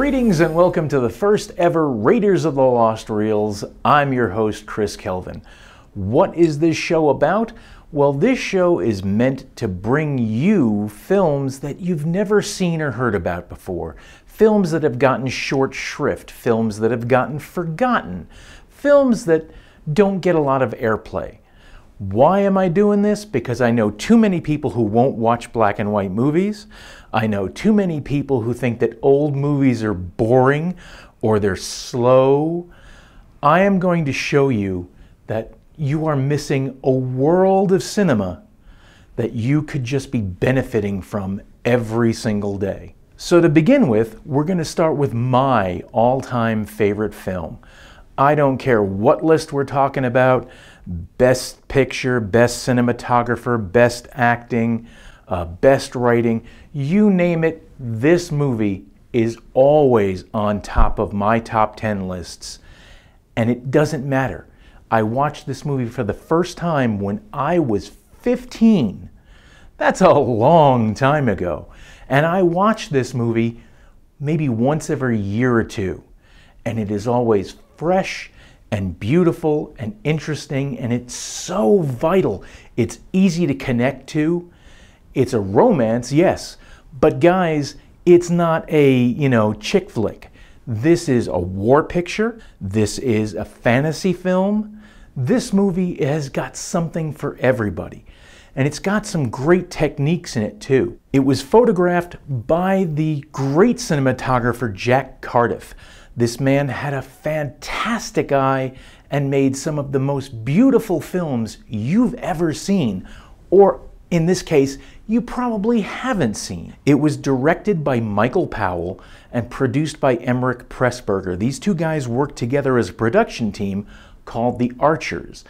Greetings and welcome to the first ever Raiders of the Lost Reels. I'm your host, Chris Kelvin. What is this show about? Well, this show is meant to bring you films that you've never seen or heard about before. Films that have gotten short shrift, films that have gotten forgotten, films that don't get a lot of airplay. Why am I doing this? Because I know too many people who won't watch black and white movies. I know too many people who think that old movies are boring or they're slow. I am going to show you that you are missing a world of cinema that you could just be benefiting from every single day. So to begin with, we're going to start with my all-time favorite film. I don't care what list we're talking about. Best picture, best cinematographer, best acting, best writing, you name it, this movie is always on top of my top 10 lists. And it doesn't matter. I watched this movie for the first time when I was 15. That's a long time ago. And I watched this movie maybe once every year or two. And it is always fresh and beautiful and interesting, and it's so vital. It's easy to connect to. It's a romance, yes, but guys, it's not a, chick flick. This is a war picture. This is a fantasy film. This movie has got something for everybody. And it's got some great techniques in it too. It was photographed by the great cinematographer Jack Cardiff. This man had a fantastic eye and made some of the most beautiful films you've ever seen, or in this case, you probably haven't seen. It was directed by Michael Powell and produced by Emeric Pressburger. These two guys worked together as a production team called The Archers,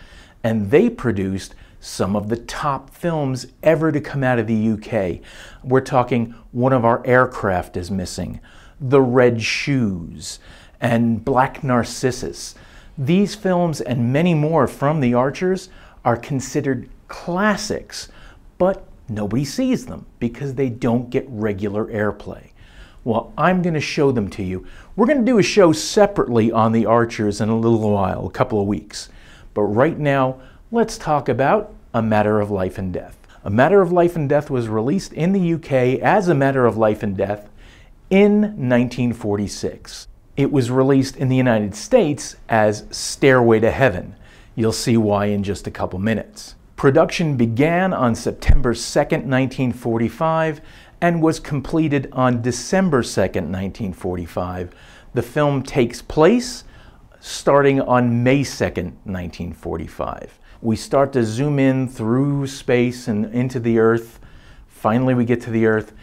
and they produced some of the top films ever to come out of the UK. We're talking One of Our Aircraft is Missing, The Red Shoes, and Black Narcissus. These films and many more from The Archers are considered classics, but nobody sees them because they don't get regular airplay. Well, I'm going to show them to you. We're going to do a show separately on The Archers in a little while, a couple of weeks. But right now, let's talk about A Matter of Life and Death. A Matter of Life and Death was released in the UK as A Matter of Life and Death in 1946. It was released in the United States as Stairway to Heaven. You'll see why in just a couple minutes. Production began on September 2nd, 1945 and was completed on December 2nd, 1945. The film takes place starting on May 2nd, 1945. We start to zoom in through space and into the Earth. Finally, we get to the Earth.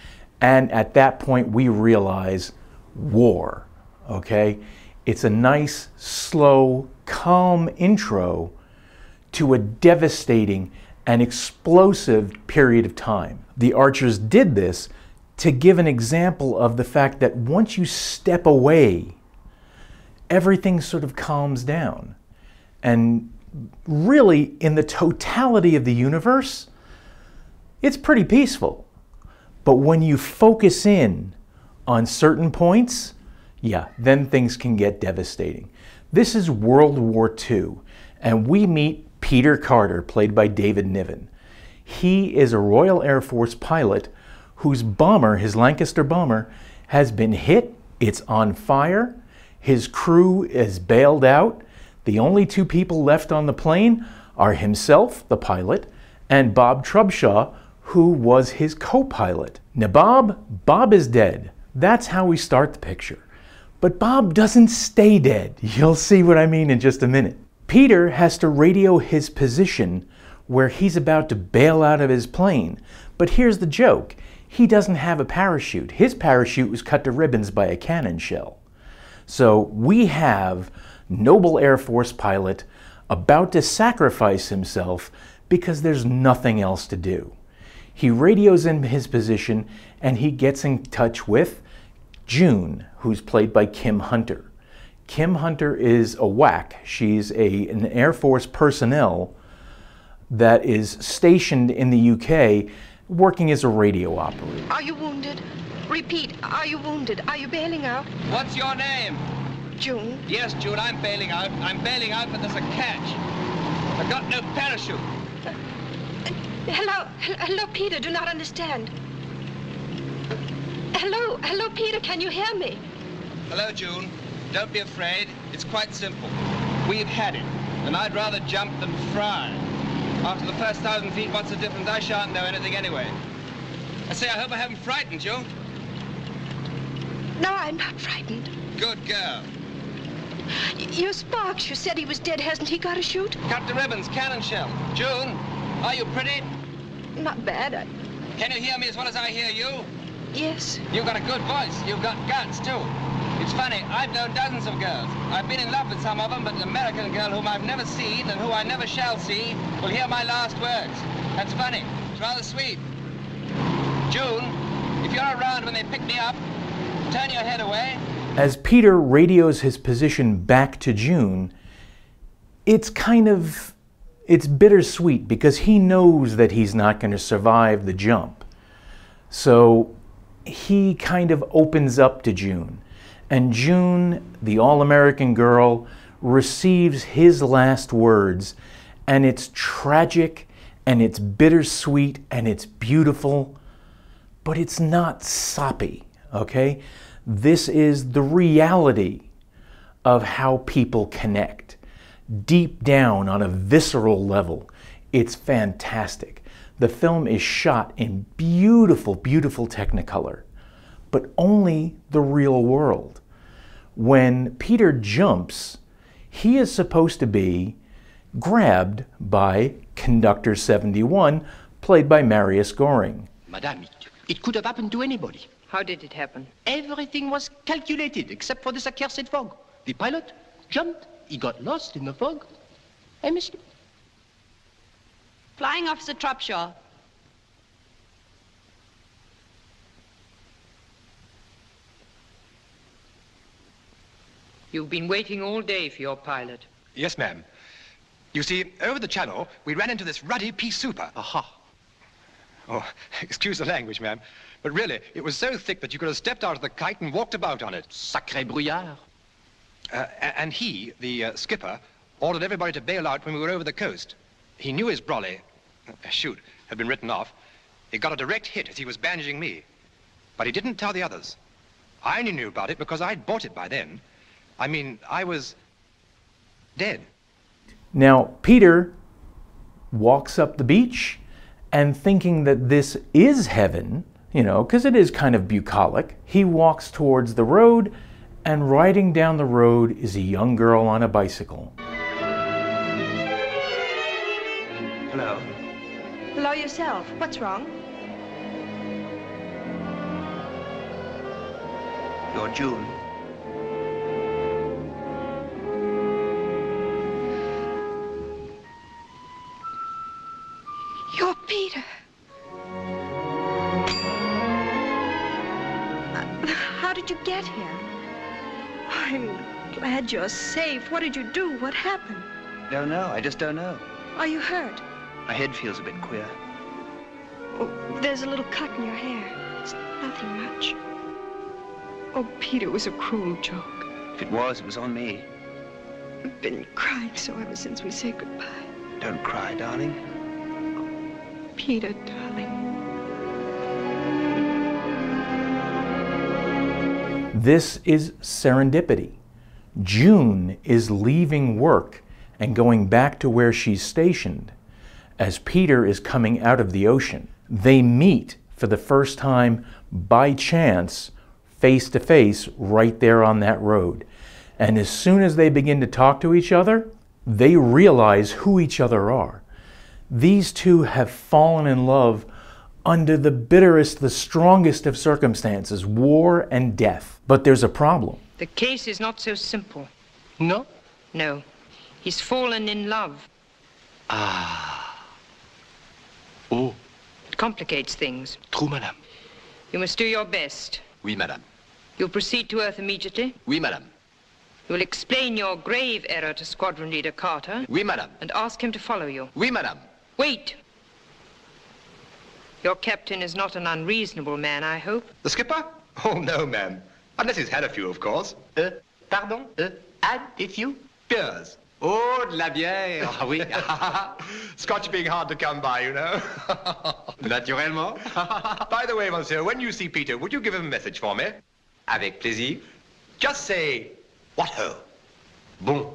And at that point, we realize war, okay? It's a nice, slow, calm intro to a devastating and explosive period of time. The Archers did this to give an example of the fact that once you step away, everything sort of calms down. And really, in the totality of the universe, it's pretty peaceful. But when you focus in on certain points, yeah, then things can get devastating. This is World War II, and we meet Peter Carter, played by David Niven. He is a Royal Air Force pilot whose bomber, his Lancaster bomber, has been hit, it's on fire, his crew is bailed out. The only two people left on the plane are himself, the pilot, and Bob Trubshaw, who was his co-pilot. Now Bob is dead. That's how we start the picture. But Bob doesn't stay dead. You'll see what I mean in just a minute. Peter has to radio his position where he's about to bail out of his plane. But here's the joke. He doesn't have a parachute. His parachute was cut to ribbons by a cannon shell. So we have noble Air Force pilot about to sacrifice himself because there's nothing else to do. He radios in his position and he gets in touch with June, who's played by Kim Hunter. Kim Hunter is a WAC. She's an Air Force personnel that is stationed in the UK working as a radio operator. Are you wounded? Repeat, are you wounded? Are you bailing out? What's your name? June. Yes, June, I'm bailing out. I'm bailing out, but there's a catch. I've got no parachute. Hello, Peter, do not understand. Hello, Peter, can you hear me? Hello, June. Don't be afraid. It's quite simple. We've had it, and I'd rather jump than fry. After the first 1,000 feet, what's the difference? I shan't know anything anyway. I say, I hope I haven't frightened you. No, I'm not frightened. Good girl. Your Sparks, you said he was dead. Hasn't he got a chute? Cut the ribbons, cannon shell. June, are you pretty? Not bad. Can you hear me as well as I hear you? Yes. You've got a good voice. You've got guts, too. It's funny, I've known dozens of girls. I've been in love with some of them, but an American girl whom I've never seen and who I never shall see will hear my last words. That's funny. It's rather sweet. June, if you're around when they pick me up, turn your head away. As Peter radios his position back to June, it's bittersweet because he knows that he's not going to survive the jump. So he kind of opens up to June. And June, the all-American girl, receives his last words. And it's tragic, and it's bittersweet, and it's beautiful. But it's not soppy, okay? This is the reality of how people connect. Deep down on a visceral level, it's fantastic. The film is shot in beautiful, beautiful Technicolor, but only the real world. When Peter jumps, he is supposed to be grabbed by Conductor 71, played by Marius Goring. Madame, it could have happened to anybody. How did it happen? Everything was calculated, except for this accursed fog. The pilot jumped, he got lost in the fog. I missed him. Flying Officer Tropshaw. You've been waiting all day for your pilot. Yes, ma'am. You see, over the channel, we ran into this ruddy pea souper. Aha. Oh, excuse the language, ma'am. But really, it was so thick that you could have stepped out of the kite and walked about on it. Sacré brouillard. And he, the skipper, ordered everybody to bail out when we were over the coast. He knew his brolly, had been written off. He got a direct hit as he was bandaging me. But he didn't tell the others. I only knew about it because I'd bought it by then. I mean, I was dead. Now, Peter walks up the beach and thinking that this is heaven, you know, because it is kind of bucolic, he walks towards the road, and riding down the road is a young girl on a bicycle. Hello. Hello yourself. What's wrong? You're June. You're Peter. How did you get here? I'm glad you're safe. What did you do? What happened? Don't know. I just don't know. Are you hurt? My head feels a bit queer. Oh, there's a little cut in your hair. It's nothing much. Oh, Peter, it was a cruel joke. If it was on me. I've been crying so ever since we said goodbye. Don't cry, darling. Peter, darling. This is serendipity. June is leaving work and going back to where she's stationed as Peter is coming out of the ocean. They meet for the first time by chance, face to face, right there on that road. And as soon as they begin to talk to each other, they realize who each other are. These two have fallen in love under the bitterest, the strongest of circumstances, war and death. But there's a problem. The case is not so simple. No? No. He's fallen in love. Ah. Oh. It complicates things. True, madame. You must do your best. Oui, madame. You'll proceed to Earth immediately. Oui, madame. You'll explain your grave error to Squadron Leader Carter. Oui, madame. And ask him to follow you. Oui, madame. Wait. Your captain is not an unreasonable man, I hope. The skipper? Oh, no, ma'am. Unless he's had a few, of course. Pardon? Had a few? Beers. Oh, de la bière. Ah oui. Scotch being hard to come by, you know. Naturellement. By the way, monsieur, when you see Peter, would you give him a message for me? Avec plaisir. Just say, what ho? Bon.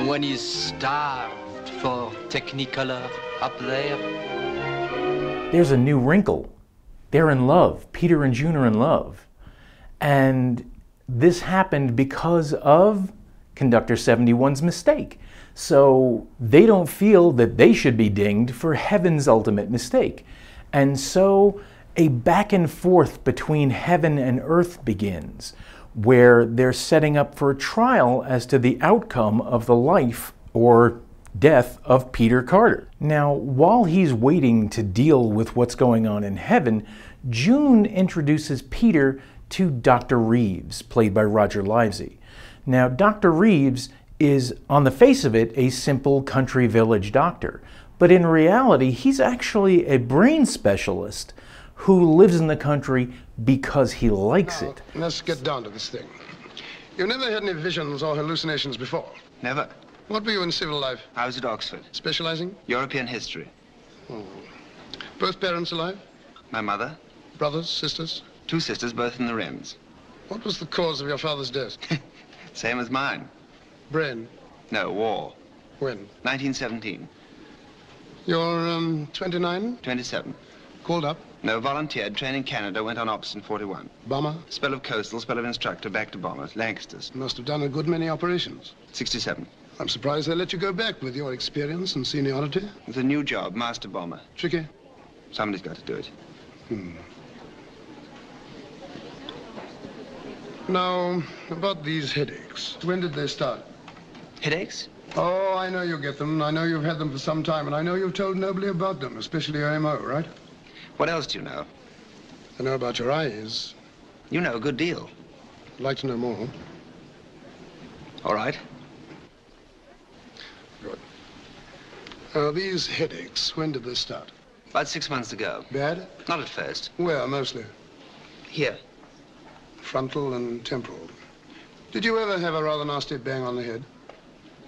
When he's starved for Technicolor up there. There's a new wrinkle. They're in love. Peter and June are in love. And this happened because of Conductor 71's mistake. So they don't feel that they should be dinged for Heaven's ultimate mistake. And so a back and forth between Heaven and Earth begins, where they're setting up for a trial as to the outcome of the life or death of Peter Carter. Now, while he's waiting to deal with what's going on in Heaven, June introduces Peter to Dr. Reeves, played by Roger Livesey. Now, Dr. Reeves is, on the face of it, a simple country village doctor, but in reality, he's actually a brain specialist who lives in the country because he likes it. Let's get down to this thing. You've never had any visions or hallucinations before? Never. What were you in civil life? I was at Oxford. Specializing? European history. Oh. Both parents alive? My mother. Brothers, sisters? 2 sisters, both in the Wrens. What was the cause of your father's death? Same as mine. Brain? No, war. When? 1917. You're, 29? 27. Called up? No, volunteered, trained in Canada, went on ops in 41. Bomber? Spell of coastal, spell of instructor, back to bombers, Lancasters. Must have done a good many operations. 67. I'm surprised they let you go back with your experience and seniority. It's a new job, master bomber. Tricky? Somebody's got to do it. Now, about these headaches. When did they start? Headaches? Oh, I know you get them. I know you've had them for some time, and I know you've told nobody about them, especially your MO, right? What else do you know? I know about your eyes. You know a good deal. I'd like to know more. All right. Good. These headaches, when did they start? About 6 months ago. Bad? Not at first. Where, mostly? Here. Frontal and temporal. Did you ever have a rather nasty bang on the head?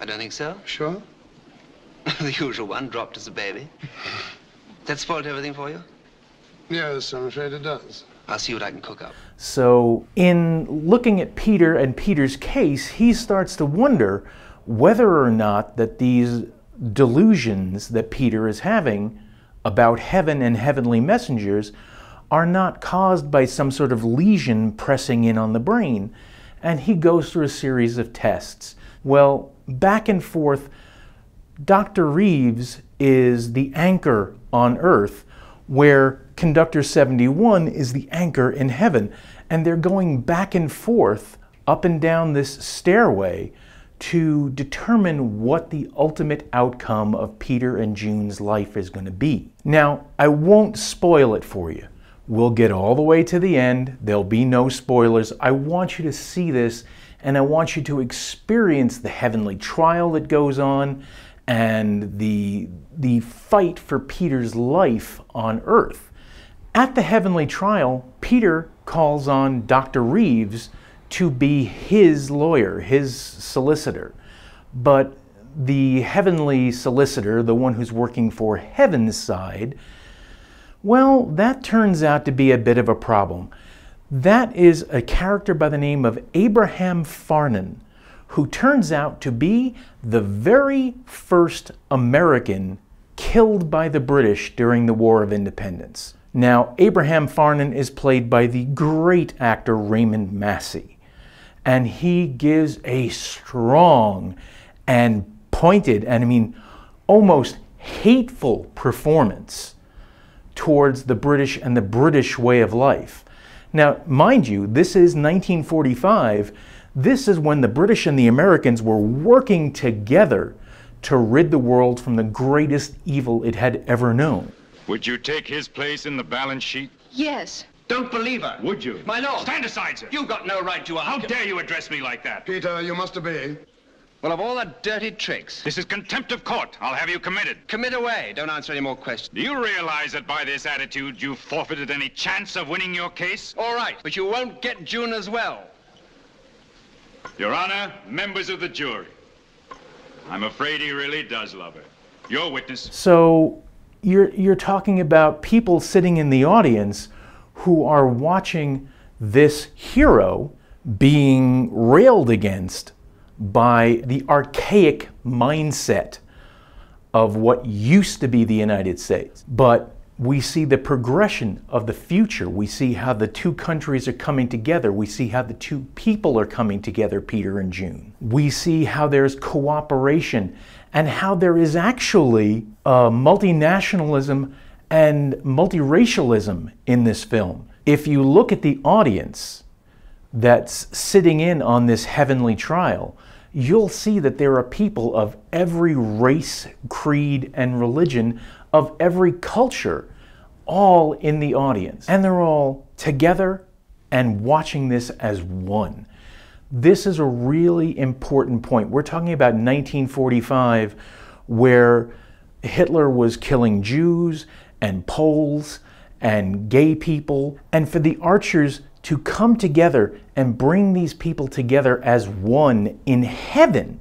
I don't think so. Sure? The usual one, dropped as a baby. That spoiled everything for you? Yes, I'm afraid it does. I'll see what I can cook up. So in looking at Peter and Peter's case, he starts to wonder whether or not that these delusions that Peter is having about heaven and heavenly messengers are not caused by some sort of lesion pressing in on the brain. And he goes through a series of tests. Well, back and forth, Dr. Reeves is the anchor on Earth, where Conductor 71 is the anchor in heaven. And they're going back and forth up and down this stairway to determine what the ultimate outcome of Peter and June's life is going to be. Now, I won't spoil it for you. We'll get all the way to the end. There'll be no spoilers. I want you to see this, and I want you to experience the heavenly trial that goes on and the fight for Peter's life on Earth. At the heavenly trial, Peter calls on Dr. Reeves to be his lawyer, his solicitor. But the heavenly solicitor, the one who's working for Heaven's side, well, that turns out to be a bit of a problem. That is a character by the name of Abraham Farnan, who turns out to be the very first American killed by the British during the War of Independence. Now, Abraham Farnan is played by the great actor Raymond Massey, and he gives a strong and pointed, and I mean almost hateful performance towards the British and the British way of life. Now, mind you, this is 1945. This is when the British and the Americans were working together to rid the world from the greatest evil it had ever known. Would you take his place in the balance sheet? Yes. Don't believe her. Would you? My lord. Stand aside, sir. You've got no right to ask. How dare you address me like that? Peter, you must obey. Well, of all the dirty tricks. This is contempt of court. I'll have you committed. Commit away. Don't answer any more questions. Do you realize that by this attitude, you've forfeited any chance of winning your case? All right, but you won't get June as well. Your Honor, members of the jury, I'm afraid he really does love her. Your witness. So you're talking about people sitting in the audience who are watching this hero being railed against by the archaic mindset of what used to be the United States. But we see the progression of the future. We see how the two countries are coming together. We see how the two people are coming together, Peter and June. We see how there's cooperation and how there is actually multinationalism and multiracialism in this film. If you look at the audience that's sitting in on this heavenly trial, you'll see that there are people of every race, creed, and religion, of every culture, all in the audience. And they're all together and watching this as one. This is a really important point. We're talking about 1945, where Hitler was killing Jews and Poles and gay people, and for the archers to come together and bring these people together as one in heaven,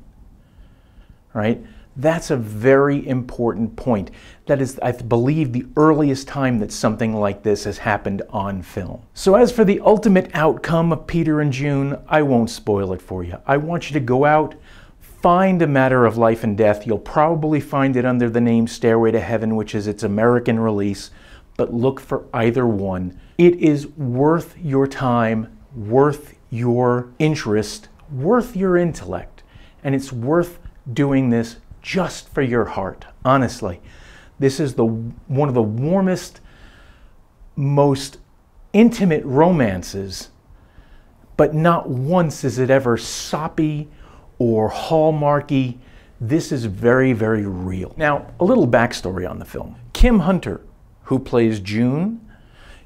right? That's a very important point. That is, I believe, the earliest time that something like this has happened on film. So as for the ultimate outcome of Peter and June, I won't spoil it for you. I want you to go out, find A Matter of Life and Death. You'll probably find it under the name Stairway to Heaven, which is its American release, but look for either one. It is worth your time, worth your interest, worth your intellect, and it's worth doing this just for your heart, honestly. This is one of the warmest, most intimate romances, but not once is it ever soppy or hallmarky. This is very, very real. Now, a little backstory on the film. Kim Hunter, who plays June,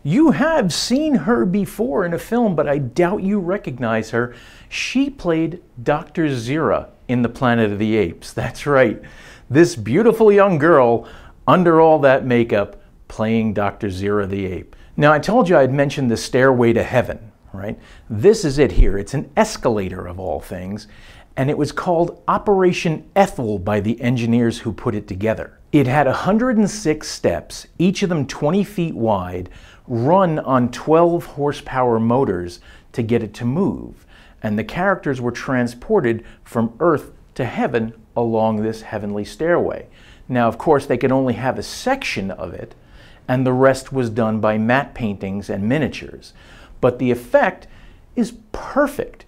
you have seen her before in a film, but I doubt you recognize her. She played Dr. Zira in The Planet of the Apes. That's right. This beautiful young girl, under all that makeup, playing Dr. Zira the ape. Now, I told you I'd mentioned the Stairway to Heaven, right? This is it here. It's an escalator of all things, and it was called Operation Ethel by the engineers who put it together. It had 106 steps, each of them 20 feet wide, run on 12 horsepower motors to get it to move. And the characters were transported from Earth to heaven along this heavenly stairway. Now, of course, they could only have a section of it, and the rest was done by matte paintings and miniatures. But the effect is perfect.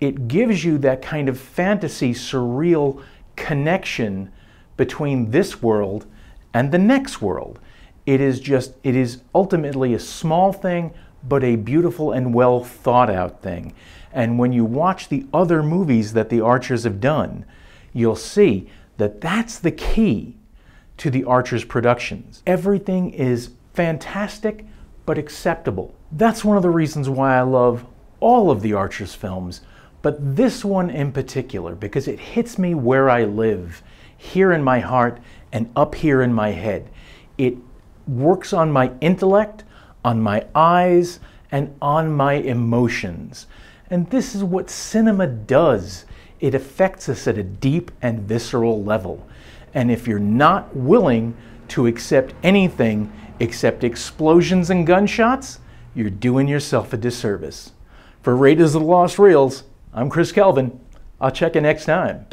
It gives you that kind of fantasy, surreal connection between this world and the next world. It is ultimately a small thing, but a beautiful and well thought out thing. And when you watch the other movies that the Archers have done, you'll see that that's the key to the Archers productions. Everything is fantastic, but acceptable. That's one of the reasons why I love all of the Archers films, but this one in particular, because it hits me where I live, here in my heart and up here in my head. It works on my intellect, on my eyes, and on my emotions. And this is what cinema does. It affects us at a deep and visceral level. And if you're not willing to accept anything except explosions and gunshots, you're doing yourself a disservice. For Raiders of the Lost Reels, I'm Chris Kelvin. I'll check you next time.